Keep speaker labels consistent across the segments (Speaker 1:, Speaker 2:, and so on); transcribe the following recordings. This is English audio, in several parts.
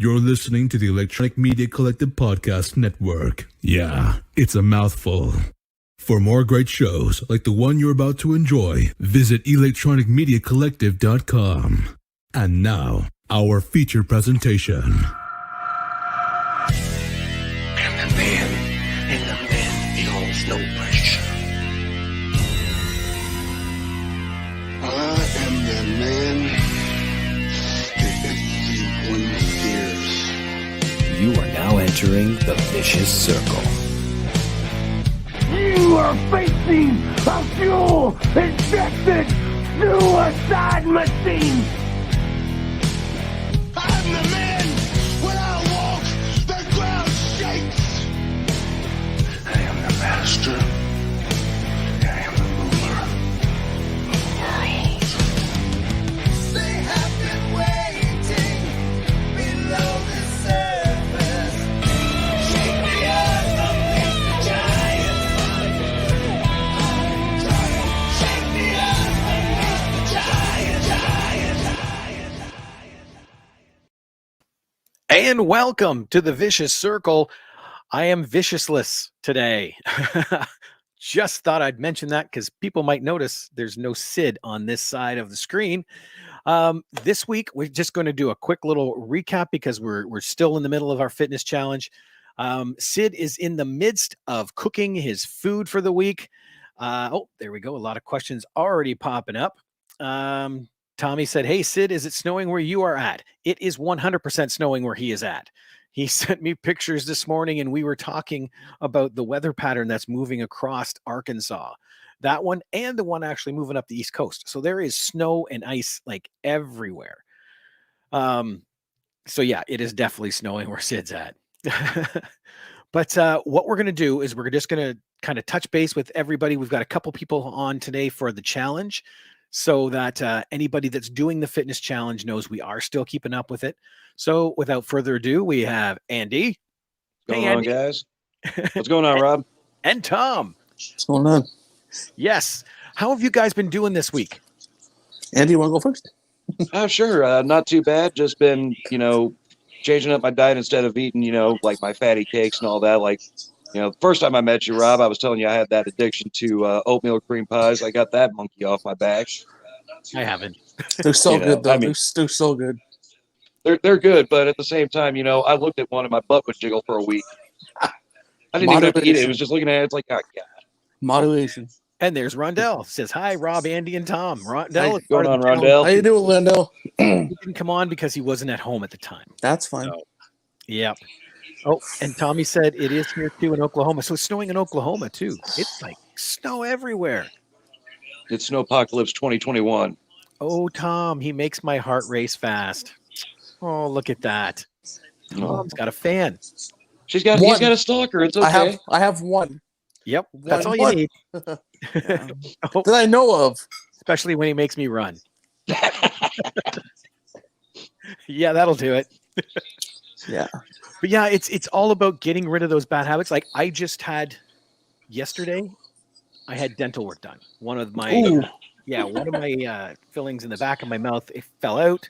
Speaker 1: You're listening to the Electronic Media Collective Podcast Network. Yeah, it's a mouthful. For more great shows like the one you're about to enjoy, visit electronicmediacollective.com. And now, our feature presentation.
Speaker 2: I'm the man, and the man feels no pressure. I am the man that everyone fears.
Speaker 3: You are now entering the vicious circle.
Speaker 4: You are facing a fuel-injected suicide machine!
Speaker 2: I'm the man. When I walk, the ground shakes. I am the master. I am the ruler of the world. They have been waiting below the surface. Shake the earth beneath the giant. Shake the earth beneath the giant.
Speaker 5: And welcome to the Vicious Circle. I am Viciousless today. Just thought I'd mention that because people might notice there's no Sid on this side of the screen. This week, we're just going to do a quick little recap because we're still in the middle of our fitness challenge. Sid is in the midst of cooking his food for the week. There we go. A lot of questions already popping up. Tommy said, "Hey, Sid, is it snowing where you are at?" It is 100% snowing where he is at. He sent me pictures this morning, and we were talking about the weather pattern that's moving across Arkansas. That one and the one actually moving up the East Coast. So there is snow and ice like everywhere. So yeah, it is definitely snowing where Sid's at. But what we're going to do is we're just going to kind of touch base with everybody. We've got a couple people on today for the challenge, so that anybody that's doing the fitness challenge knows we are still keeping up with it. So without further ado, we have Andy.
Speaker 6: What's going on, guys? What's going on, Rob?
Speaker 5: And Tom.
Speaker 7: What's going on?
Speaker 5: Yes. How have you guys been doing this week?
Speaker 7: Andy, you want to go first?
Speaker 6: Sure. Not too bad. Just been, changing up my diet instead of eating, like my fatty cakes and all that. Like, the first time I met you, Rob, I was telling you I had that addiction to oatmeal cream pies. I got that monkey off my back.
Speaker 5: I haven't.
Speaker 7: They're so good, though. They're so good.
Speaker 6: They're good, but at the same time, I looked at one and my butt would jiggle for a week. I didn't even have to eat it. It was just looking at it. It's like, oh, God.
Speaker 7: Moderation.
Speaker 5: And there's Rondell. Says, "Hi, Rob, Andy, and Tom." Rondell.
Speaker 6: What's going on, Rondell?
Speaker 7: How you doing, Rondell?
Speaker 5: He didn't come on because he wasn't at home at the time.
Speaker 7: That's fine.
Speaker 5: So, yeah. Oh, and Tommy said it is here too in Oklahoma. So it's snowing in Oklahoma too. It's like snow everywhere.
Speaker 6: It's Snowpocalypse 2021.
Speaker 5: Oh, Tom, he makes my heart race fast. Oh, look at that. Tom's got a fan.
Speaker 6: He's got a stalker. It's okay.
Speaker 7: I have one.
Speaker 5: Yep, that's all you need.
Speaker 7: That I know of.
Speaker 5: Especially when he makes me run. Yeah, that'll do it.
Speaker 7: Yeah.
Speaker 5: But yeah, it's all about getting rid of those bad habits. Like I just had yesterday, I had dental work done. One of my fillings in the back of my mouth, it fell out.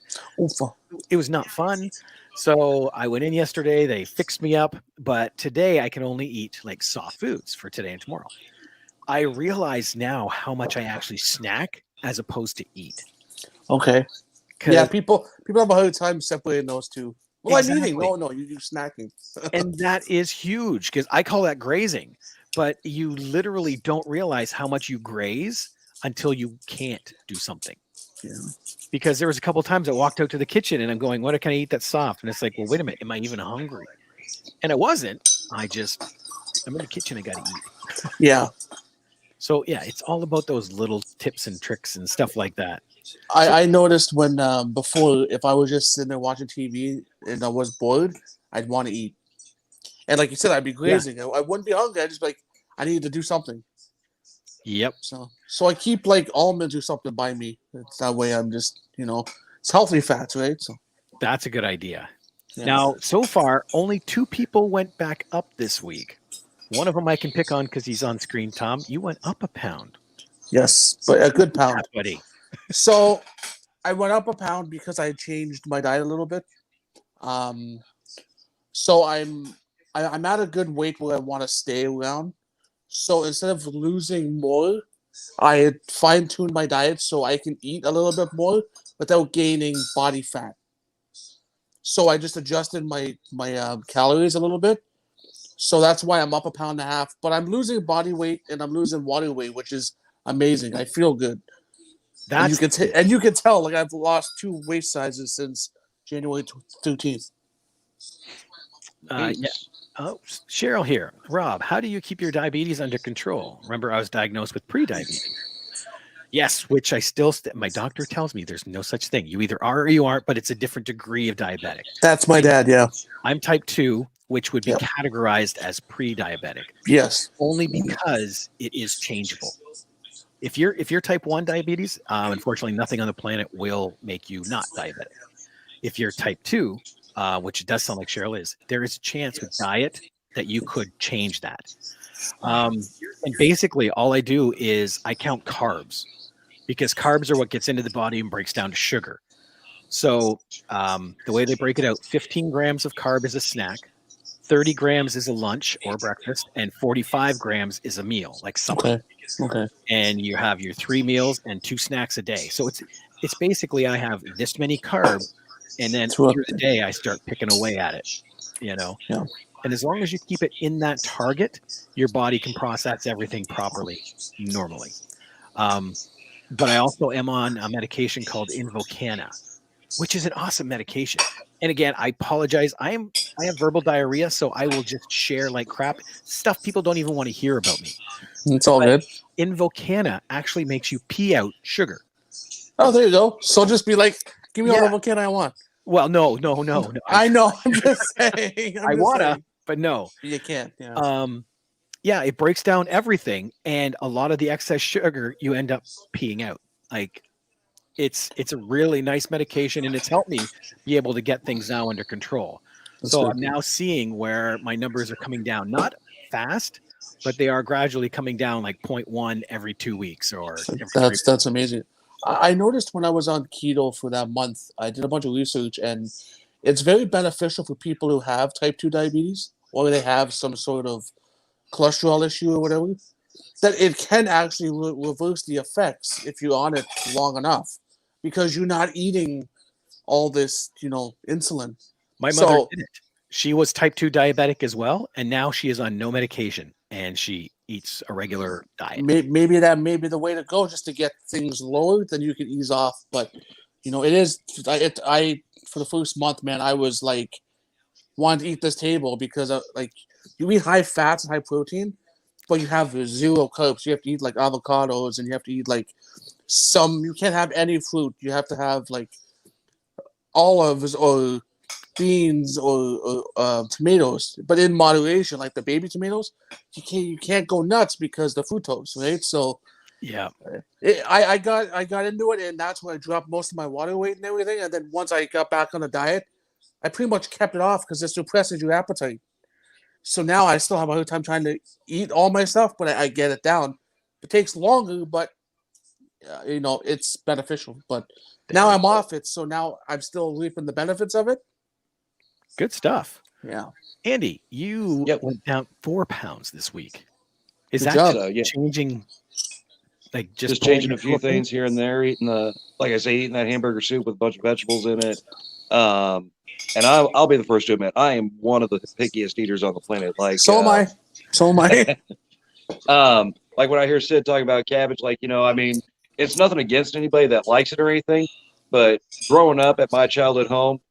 Speaker 5: It was not fun. So I went in yesterday, they fixed me up, but today I can only eat like soft foods for today and tomorrow. I realize now how much I actually snack as opposed to eat.
Speaker 7: Okay. Yeah, people have a hard time separating those two. Well, exactly. I'm eating. No, you're snacking.
Speaker 5: And that is huge because I call that grazing. But you literally don't realize how much you graze until you can't do something.
Speaker 7: Yeah.
Speaker 5: Because there was a couple of times I walked out to the kitchen and I'm going, what can I eat that's soft? And it's like, well, wait a minute. Am I even hungry? And I wasn't. I'm in the kitchen. I got to eat.
Speaker 7: Yeah.
Speaker 5: So, yeah, it's all about those little tips and tricks and stuff like that.
Speaker 7: I noticed when before, if I was just sitting there watching TV and I was bored, I'd want to eat. And like you said, I'd be grazing. Yeah. I wouldn't be hungry. I'd just be like, I need to do something.
Speaker 5: Yep.
Speaker 7: So I keep like almonds or something by me. It's that way I'm just, it's healthy fats, right? So
Speaker 5: that's a good idea. Yeah. Now, so far, only 2 people went back up this week. One of them I can pick on because he's on screen. Tom, you went up a pound.
Speaker 7: Yes, but a good pound.
Speaker 5: Buddy.
Speaker 7: So I went up a pound because I changed my diet a little bit. So I'm at a good weight where I want to stay around. So instead of losing more, I fine tuned my diet so I can eat a little bit more without gaining body fat. So I just adjusted my calories a little bit. So that's why I'm up a pound and a half. But I'm losing body weight and I'm losing water weight, which is amazing. I feel good. And you
Speaker 5: That's
Speaker 7: can you can tell like I've lost 2 waist sizes since January 13th.
Speaker 5: yeah.
Speaker 6: Nice.
Speaker 5: Oh, Cheryl here. Rob, how do you keep your diabetes under control? Remember, I was diagnosed with pre-diabetes. Yes, which I still my doctor tells me there's no such thing. You either are or you aren't, but it's a different degree of diabetic.
Speaker 7: That's my dad. Yeah.
Speaker 5: I'm type 2, which would be
Speaker 7: Yep.
Speaker 5: categorized as pre-diabetic,
Speaker 7: Yes.
Speaker 5: only because it is changeable. If you're type 1 diabetes, unfortunately, nothing on the planet will make you not diabetic. If you're type 2, which it does sound like Cheryl is, there is a chance with diet that you could change that. And basically, all I do is I count carbs because carbs are what gets into the body and breaks down to sugar. So the way they break it out, 15 grams of carb is a snack, 30 grams is a lunch or breakfast, and 45 grams is a meal, like supper.
Speaker 7: Okay. Okay.
Speaker 5: And you have your 3 meals and 2 snacks a day. So it's basically I have this many carbs, and then
Speaker 7: Throughout
Speaker 5: through the day I start picking away at it, you know.
Speaker 7: Yeah.
Speaker 5: And as long as you keep it in that target, your body can process everything properly, normally. But I also am on a medication called Invocana, which is an awesome medication. And again, I apologize. I have verbal diarrhea, so I will just share like crap stuff people don't even want to hear about me.
Speaker 7: It's all good.
Speaker 5: Invocana actually makes you pee out sugar.
Speaker 7: Oh, there you go. So just be like, give me all
Speaker 5: Yeah.
Speaker 7: the volcano I want.
Speaker 5: Well, no.
Speaker 7: I know. I'm just saying.
Speaker 5: I wanna, but no.
Speaker 7: You can't. Yeah.
Speaker 5: Yeah, it breaks down everything, and a lot of the excess sugar you end up peeing out. Like, it's a really nice medication, and it's helped me be able to get things now under control.
Speaker 7: That's
Speaker 5: So
Speaker 7: good.
Speaker 5: I'm now seeing where my numbers are coming down, not fast, but they are gradually coming down, like 0.1 every 2 weeks or every 3
Speaker 7: That's amazing. I noticed when I was on keto for that month, I did a bunch of research, and it's very beneficial for people who have type 2 diabetes or they have some sort of cholesterol issue or whatever, that it can actually reverse the effects if you're on it long enough because you're not eating all this, insulin.
Speaker 5: My mother
Speaker 7: So-
Speaker 5: did it. She was type 2 diabetic as well, and now she is on no medication and she eats a regular diet.
Speaker 7: Maybe that may be the way to go, just to get things lower, then you can ease off. But it is. I for the first month, man, I was like wanting to eat this table because like you eat high fats and high protein, but you have 0 carbs. You have to eat like avocados, and you have to eat like you can't have any fruit. You have to have like olives or beans or tomatoes, but in moderation, like the baby tomatoes. You can't go nuts because the fructose, right? So
Speaker 5: Yeah.
Speaker 7: I got into it, and that's when I dropped most of my water weight and everything. And then once I got back on the diet, I pretty much kept it off because it suppresses your appetite. So now I still have a hard time trying to eat all my stuff, but I get it down. It takes longer, but it's beneficial. But now I'm off it, so now I'm still reaping the benefits of it.
Speaker 5: Good stuff.
Speaker 7: Yeah.
Speaker 5: Andy, you
Speaker 6: Yep.
Speaker 5: went down 4 pounds this week. Is
Speaker 7: Good
Speaker 5: that
Speaker 7: job.
Speaker 5: just
Speaker 6: Yeah.
Speaker 5: changing? Like
Speaker 6: Just
Speaker 5: pulling
Speaker 6: changing a
Speaker 5: your
Speaker 6: few
Speaker 5: protein?
Speaker 6: things here and there, eating that hamburger soup with a bunch of vegetables in it. And I'll be the first to admit, I am one of the pickiest eaters on the planet. Like,
Speaker 7: So am I. So am I.
Speaker 6: Like when I hear Sid talking about cabbage, I mean, it's nothing against anybody that likes it or anything, but growing up at my childhood home,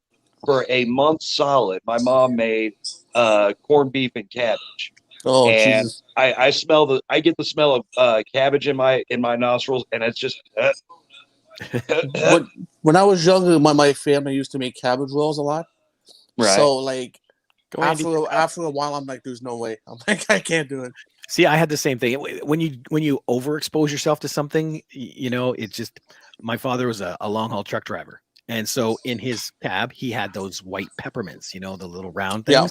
Speaker 6: for a month solid, my mom made corned beef and cabbage.
Speaker 7: Oh,
Speaker 6: And
Speaker 7: Jesus.
Speaker 6: I get the smell of cabbage in my nostrils, and it's just
Speaker 7: When I was younger, my family used to make cabbage rolls a lot.
Speaker 6: right.
Speaker 7: So like
Speaker 5: Go, Andy.
Speaker 7: after a while, I'm like, there's no way. I'm like, I can't do it.
Speaker 5: See, I had the same thing. When you overexpose yourself to something, it just. My father was a long haul truck driver, and so in his cab he had those white peppermints, the little round things.
Speaker 7: Yeah.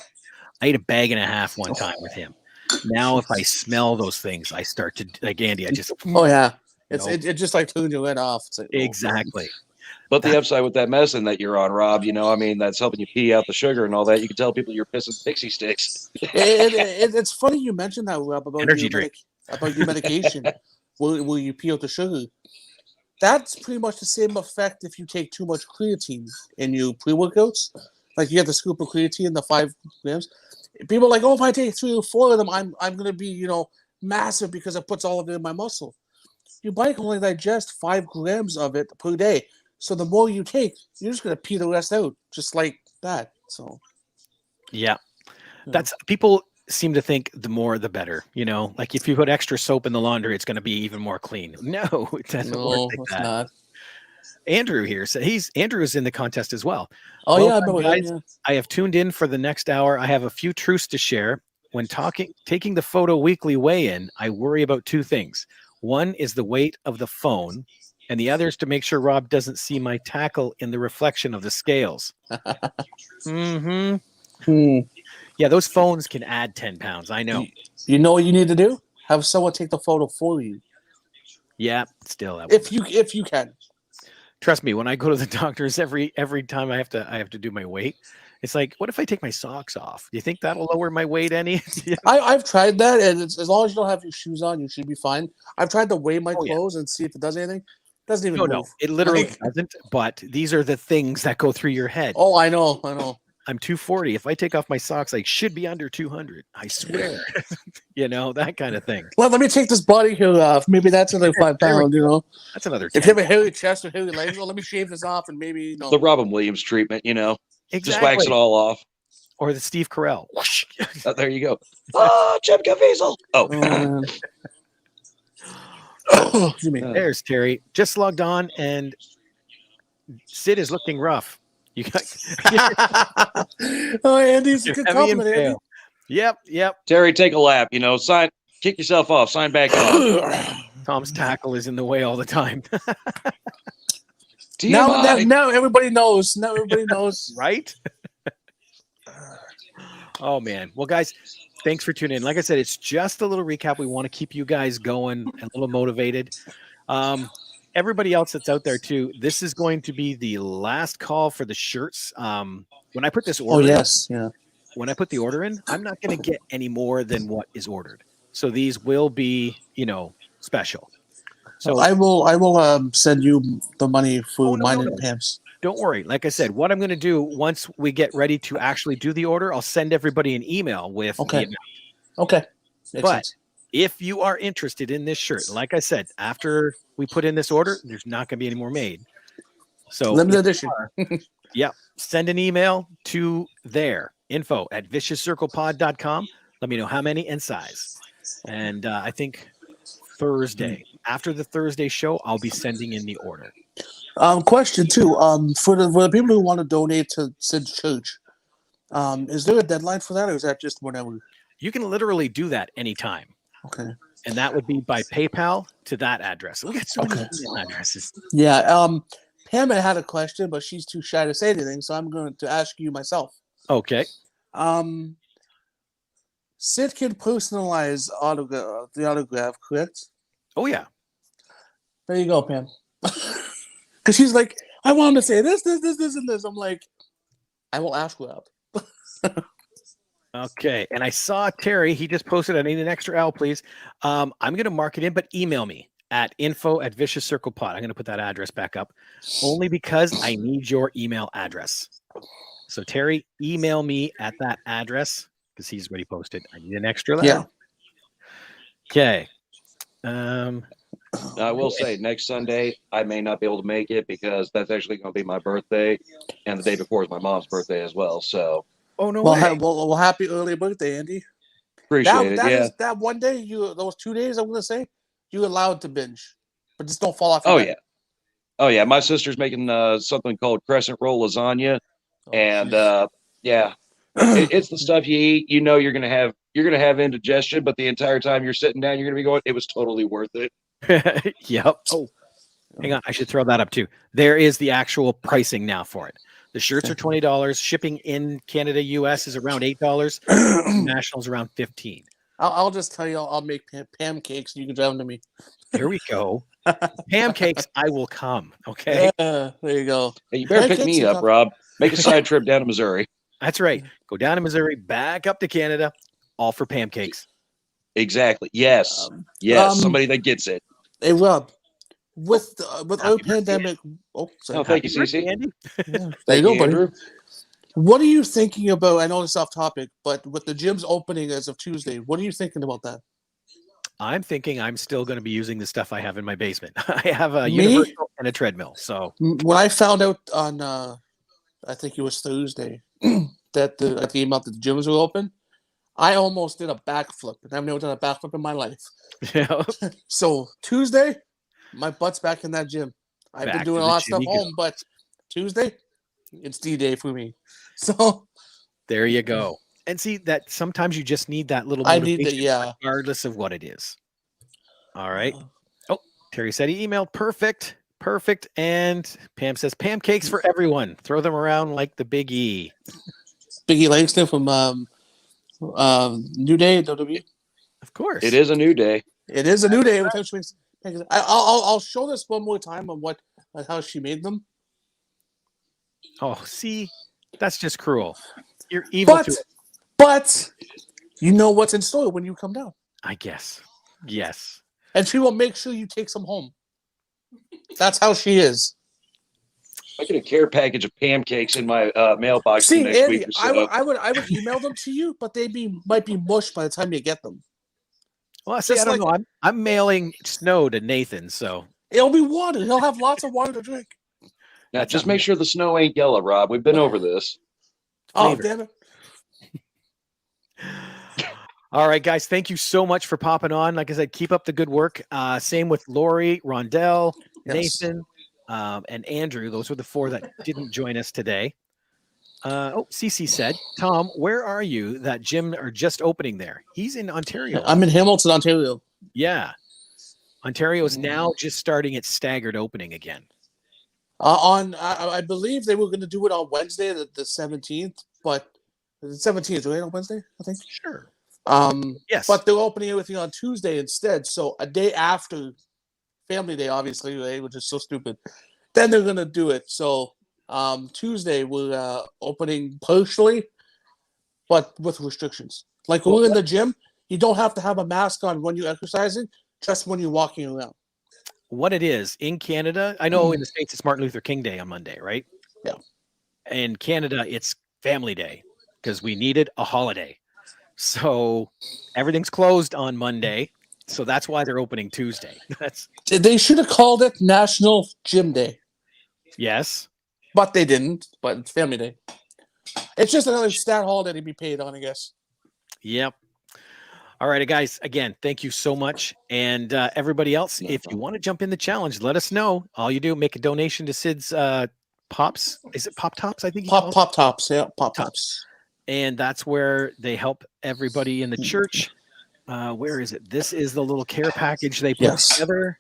Speaker 5: I ate a bag and a half one time with him. Now, if I smell those things, I start to like Andy. I just
Speaker 7: Oh yeah,
Speaker 5: No.
Speaker 7: it just like turns your head off. It's like, oh,
Speaker 5: exactly.
Speaker 6: But the upside with that medicine that you're on, Rob, I mean, that's helping you pee out the sugar and all that. You can tell people you're pissing pixie sticks.
Speaker 7: It's funny you mentioned that, Rob, about
Speaker 5: Energy drink.
Speaker 7: about your medication. will you pee out the sugar? That's pretty much the same effect if you take too much creatine in your pre-workouts. Like you have the scoop of creatine, the 5 grams. People are like, oh, if I take 3 or 4 of them, I'm gonna be massive because it puts all of it in my muscle. Your body can only digest 5 grams of it per day. So the more you take, you're just gonna pee the rest out, just like that. So
Speaker 5: Yeah. That's people seem to think the more the better, like if you put extra soap in the laundry, it's going to be even more clean. No, it doesn't work like
Speaker 7: it's
Speaker 5: that.
Speaker 7: not.
Speaker 5: Andrew here. So Andrew is in the contest as well.
Speaker 7: Oh,
Speaker 5: Well
Speaker 7: yeah, I
Speaker 5: done,
Speaker 7: know
Speaker 5: guys.
Speaker 7: him, yeah.
Speaker 5: I have tuned in for the next hour. I have a few truths to share. When taking the photo weekly weigh-in, I worry about 2 things. One is the weight of the phone, and the other is to make sure Rob doesn't see my tackle in the reflection of the scales. Yeah, those phones can add 10 pounds. I know.
Speaker 7: You know what you need to do? Have someone take the photo for you.
Speaker 5: Yeah, still that
Speaker 7: If you can.
Speaker 5: Trust me, when I go to the doctors every time I have to do my weight, it's like, what if I take my socks off? Do you think that'll lower my weight any?
Speaker 7: I've tried that, and it's, as long as you don't have your shoes on, you should be fine. I've tried to weigh my
Speaker 5: Oh, yeah.
Speaker 7: clothes and see if it does anything. It doesn't even move.
Speaker 5: No, it literally doesn't. But these are the things that go through your head.
Speaker 7: Oh, I know.
Speaker 5: I'm 240. If I take off my socks, I should be under 200. I swear. That kind of thing.
Speaker 7: Well, let me take this body hair off. Maybe that's another 5 pounds,
Speaker 5: That's another 10.
Speaker 7: If you have a hairy chest or hairy legs, well, let me shave this off and maybe,
Speaker 6: The Robin Williams treatment,
Speaker 5: Exactly.
Speaker 6: just wax it all off.
Speaker 5: Or the Steve Carell.
Speaker 6: Oh, there you go. Oh, Jim Caviezel. Oh.
Speaker 7: Excuse me.
Speaker 5: There's Terry. Just logged on, and Sid is looking rough. You got
Speaker 7: Oh, Andy's a good
Speaker 5: heavy and
Speaker 7: compliment, Andy.
Speaker 5: pale. Yep.
Speaker 6: Terry, take a lap. Kick yourself off. Sign back on.
Speaker 5: Tom's tackle is in the way all the time.
Speaker 7: Now everybody knows. Now everybody knows.
Speaker 5: Right? Oh, man. Well, guys, thanks for tuning in. Like I said, it's just a little recap. We want to keep you guys going and a little motivated. Everybody else that's out there, too, this is going to be the last call for the shirts. When I put this order when I put the order in, I'm not going to get any more than what is ordered. So these will be, special. So
Speaker 7: I will send you the money for mine and Pam's.
Speaker 5: Don't worry. Like I said, what I'm going to do once we get ready to actually do the order, I'll send everybody an email with the amount.
Speaker 7: Okay. Makes
Speaker 5: But
Speaker 7: sense.
Speaker 5: if you are interested in this shirt, like I said, after we put in this order, there's not going to be any more made. So
Speaker 7: Limited edition.
Speaker 5: Send an email to info@viciouscirclepod.com. Let me know how many and size. And I think Thursday, after the Thursday show, I'll be sending in the order.
Speaker 7: Question too. For the people who want to donate to Sid's church, is there a deadline for that, or is that just whenever?
Speaker 5: You can literally do that anytime.
Speaker 7: Okay.
Speaker 5: And that would be by PayPal to that address. We got so many email addresses.
Speaker 7: Yeah. Pam had a question, but she's too shy to say anything, so I'm going to ask you myself.
Speaker 5: Okay.
Speaker 7: Sid can personalize the autograph, correct?
Speaker 5: Oh, yeah.
Speaker 7: There you go, Pam. Because she's like, I want to say this, and this. I'm like, I will ask Rob.
Speaker 5: Okay. And I saw Terry. He just posted, I need an extra L, please. I'm going to mark it in, but email me at info@viciouscirclepod. I'm going to put that address back up only because I need your email address. So, Terry, email me at that address because he's already posted. I need an extra L.
Speaker 7: Yeah.
Speaker 5: Okay.
Speaker 6: I will say next Sunday I may not be able to make it because that's actually going to be my birthday, and the day before is my mom's birthday as well. So,
Speaker 5: no way.
Speaker 7: Well, happy early birthday, Andy.
Speaker 6: appreciate it.
Speaker 7: Is that one day those 2 days I'm going to say you're allowed to binge, but just don't fall off.
Speaker 6: Oh yeah. My sister's making something called crescent roll lasagna, and it's the stuff you eat. You're going to have indigestion, but the entire time you're sitting down, you're going to be going, it was totally worth it.
Speaker 5: Yep. Oh, hang on. I should throw that up too. There is the actual pricing now for it. The shirts are $20. Shipping in Canada, US is around $8. Nationals around $15.
Speaker 7: I'll just tell you, I'll make Pam cakes and you can drive them to me.
Speaker 5: There we go. Pancakes, I will come. Okay.
Speaker 7: Yeah, there you go.
Speaker 6: Hey, you better pick
Speaker 7: Pancakes
Speaker 6: me
Speaker 7: and
Speaker 6: up,
Speaker 7: coffee.
Speaker 6: Rob. Make a side trip down to Missouri.
Speaker 5: That's right. Go down to Missouri, back up to Canada, all for pancakes.
Speaker 6: Exactly. Yes.
Speaker 7: Um,
Speaker 6: Yes.
Speaker 7: um,
Speaker 6: Somebody that gets it.
Speaker 7: Hey Rob, with our
Speaker 5: Happy birthday,
Speaker 7: pandemic. Oh, sorry.
Speaker 6: Oh, thank you,
Speaker 5: Happy birthday,
Speaker 6: Cece.
Speaker 5: Andy.
Speaker 7: Yeah, there
Speaker 6: Thank
Speaker 7: you go,
Speaker 6: you,
Speaker 7: buddy.
Speaker 6: Andrew.
Speaker 7: What are you thinking about? I know it's off topic, but with the gyms opening as of Tuesday, what are you thinking about that?
Speaker 5: I'm thinking I'm still going to be using the stuff I have in my basement. I have a
Speaker 7: Me?
Speaker 5: universal and a treadmill. So
Speaker 7: When I found out on, I think it was Thursday, that the email that the gyms were open, I almost did a backflip, and I've never done a backflip in my life.
Speaker 5: yeah,
Speaker 7: So Tuesday, my butt's back in that gym. I've
Speaker 5: Back
Speaker 7: been doing
Speaker 5: to
Speaker 7: a
Speaker 5: the
Speaker 7: lot of stuff
Speaker 5: gym you go.
Speaker 7: home, but Tuesday, it's D-Day for me. So
Speaker 5: there you go. And see that sometimes you just need that little
Speaker 7: I
Speaker 5: motivation,
Speaker 7: need to, yeah.
Speaker 5: regardless of what it is. All right. Oh, Terry said he emailed. Perfect. Perfect. And Pam says pancakes for everyone. Throw them around like the Big E.
Speaker 7: Biggie Langston from New Day WWE.
Speaker 5: Of course.
Speaker 6: It is a new day.
Speaker 7: It is a New Day. I'll show this one more time on how she made them.
Speaker 5: Oh, see, that's just cruel. You're evil
Speaker 7: But
Speaker 5: to it,
Speaker 7: but you know what's in store when you come down,
Speaker 5: I guess. Yes.
Speaker 7: and she will make sure you take some home. That's how she is.
Speaker 6: I get a care package of pancakes in my mailbox
Speaker 7: See,
Speaker 6: the next
Speaker 7: Andy,
Speaker 6: week or so.
Speaker 7: I would email them to you, but might be mush by the time you get them.
Speaker 5: Well, see,
Speaker 7: Just
Speaker 5: I don't
Speaker 7: like-
Speaker 5: know. I'm mailing snow to Nathan, so
Speaker 7: It'll be water. He'll have lots of water to drink.
Speaker 6: Now,
Speaker 5: That's
Speaker 6: just
Speaker 5: not
Speaker 6: make sure the snow ain't yellow, Rob. We've been over this.
Speaker 7: Oh,
Speaker 5: Flavor.
Speaker 7: damn it.
Speaker 5: All right, guys. Thank you so much for popping on. Like I said, keep up the good work. Same with Lori, Rondell,
Speaker 7: Yes.
Speaker 5: Nathan, and Andrew. Those were the four that didn't join us today. Cece said, Tom, where are you? That gym are just opening there. He's in Ontario.
Speaker 7: I'm in Hamilton, Ontario.
Speaker 5: Yeah. Ontario is now just starting its staggered opening again.
Speaker 7: I believe they were going to do it on Wednesday, the 17th, but the 17th, right, on Wednesday, I think.
Speaker 5: Sure.
Speaker 7: Yes. But they're opening everything on Tuesday instead. So a day after Family Day, obviously, right, which is so stupid. Then they're going to do it. So Tuesday we're opening partially, but with restrictions. Like when we're in the gym, you don't have to have a mask on when you're exercising, just when you're walking around.
Speaker 5: What it is in Canada, I know in the States it's Martin Luther King Day on Monday, right?
Speaker 7: Yeah.
Speaker 5: In Canada, it's Family Day because we needed a holiday. So everything's closed on Monday. So that's why they're opening Tuesday.
Speaker 7: They should have called it National Gym Day,
Speaker 5: Yes.
Speaker 7: but they didn't. But it's Family Day. It's just another stat holiday to be paid on, I guess.
Speaker 5: Yep. All right, guys. Again, thank you so much. And everybody else, if you want to jump in the challenge, let us know. All you do, make a donation to Sid's Pops. Is it Pop Tops? I think
Speaker 7: Pop Tops. Yeah, Pop Tops.
Speaker 5: And that's where they help everybody in the church. Where is it? This is the little care package they put together.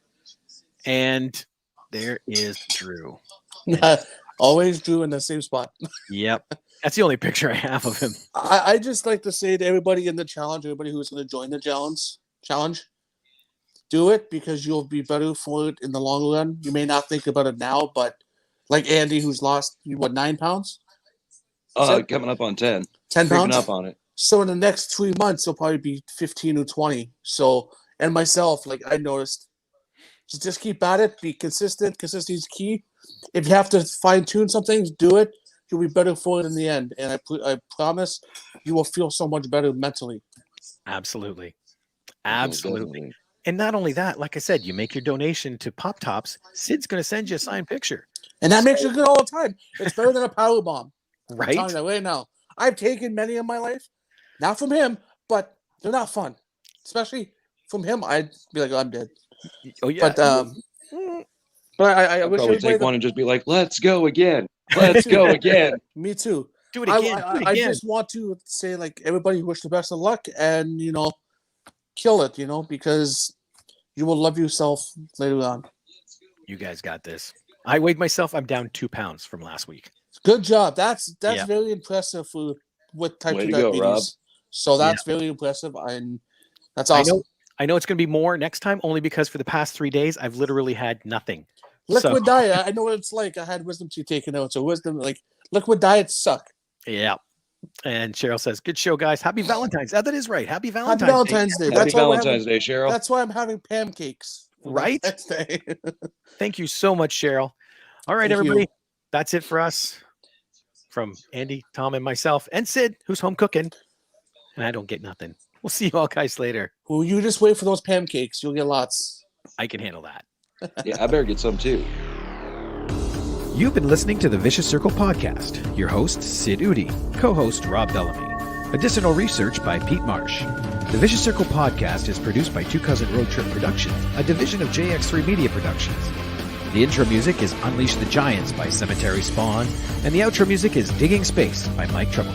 Speaker 5: And there is Drew.
Speaker 7: Always Drew in the same spot.
Speaker 5: Yep. That's the only picture I have of him.
Speaker 7: I just like to say to everybody in the challenge, everybody who's going to join the challenge, do it because you'll be better for it in the long run. You may not think about it now, but like Andy, who's lost, 9 pounds?
Speaker 6: Coming up on 10.
Speaker 7: 10
Speaker 6: Creeping
Speaker 7: pounds?
Speaker 6: up on it.
Speaker 7: So in the next 3 months, it'll probably be 15 or 20. So, and myself, like I noticed, just keep at it. Be consistent. Consistency is key. If you have to fine tune some things, do it. You'll be better for it in the end. And I promise you will feel so much better mentally.
Speaker 5: Absolutely. Absolutely. And not only that, like I said, you make your donation to Pop Tops, Sid's going to send you a signed picture.
Speaker 7: And that makes you good all the time. It's better than a power bomb.
Speaker 5: Right?
Speaker 7: I'm telling you that right now. I've taken many in my life. Not from him, but they're not fun. Especially from him, I'd be like, oh, I'm dead.
Speaker 5: Oh, yeah.
Speaker 7: But I
Speaker 6: I'd
Speaker 7: wish
Speaker 6: probably take one and just be like, let's go again. Let's go again.
Speaker 7: Me too.
Speaker 5: Do it again.
Speaker 7: I just want to say, like, everybody wish the best of luck and, kill it, because you will love yourself later on.
Speaker 5: You guys got this. I weighed myself. I'm down 2 pounds from last week.
Speaker 7: Good job. That's very impressive with type 2 diabetes.
Speaker 6: Rob.
Speaker 7: So that's very impressive. And that's awesome.
Speaker 5: I know it's going to be more next time, only because for the past 3 days, I've literally had nothing.
Speaker 7: Liquid diet. I know what it's like. I had wisdom teeth taken out. So wisdom, like liquid diets suck.
Speaker 5: Yeah. And Cheryl says, good show, guys. Happy Valentine's. That is right. Happy Valentine's,
Speaker 7: Happy Valentine's Day.
Speaker 6: Happy Valentine's Day, Cheryl.
Speaker 7: That's why I'm having pancakes.
Speaker 5: Right?
Speaker 7: Next day.
Speaker 5: Thank you so much, Cheryl. All right,
Speaker 7: Thank
Speaker 5: everybody.
Speaker 7: you.
Speaker 5: That's it for us. From Andy, Tom, and myself, and Sid, who's home cooking. And I don't get nothing. We'll see you all guys later.
Speaker 7: Well, you just wait for those pancakes. You'll get lots.
Speaker 5: I can handle that.
Speaker 6: Yeah, I better get some too.
Speaker 3: You've been listening to the Vicious Circle podcast. Your host, Sid Udi. Co-host, Rob Bellamy. Additional research by Pete Marsh. The Vicious Circle podcast is produced by Two Cousin Road Trip Productions, a division of JX3 Media Productions. The intro music is Unleash the Giants by Cemetery Spawn, and the outro music is Digging Space by Mike Treble.